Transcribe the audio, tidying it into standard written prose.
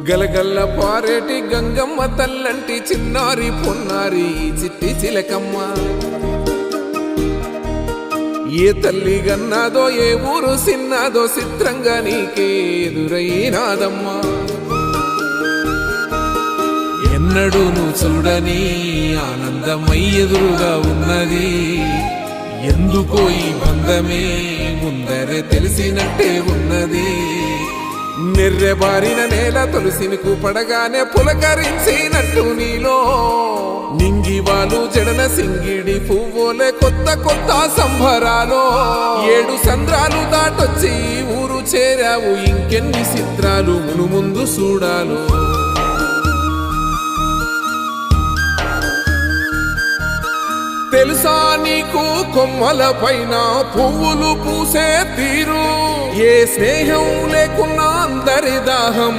గలగల్ల పారేటి గంగమ్మ తల్లంటి చిన్నారి పొన్నారి చిట్టి చిలకమ్మ ఏ తల్లి గన్నాదో ఏ ఊరు సిన్నాదో చిత్రంగా నీకే ఎదురైనాదమ్మా ఎన్నడూ నువ్వు చూడని ఆనందమై ఎదురుగా ఉన్నది ఎందుకో ఈ బంధమే ముందరే తెలిసినట్టే ఉన్నది నెర్రెబారిన నేల తులసిని పడగానే పులకరించినట్టు నీలో నింగివాలు జడన సింగిడి పువ్వులే కొత్త కొత్త సంబరాలో 7 సంద్రాలు దాటొచ్చి ఊరు చేరావు ఇంకెన్ని చిత్రాలు మును ముందు చూడాలో తెలుసా నీకు కొమ్మల పైన పువ్వులు పూసే తీరు ఏ స్నేహం లేకున్నా అందరి దాహం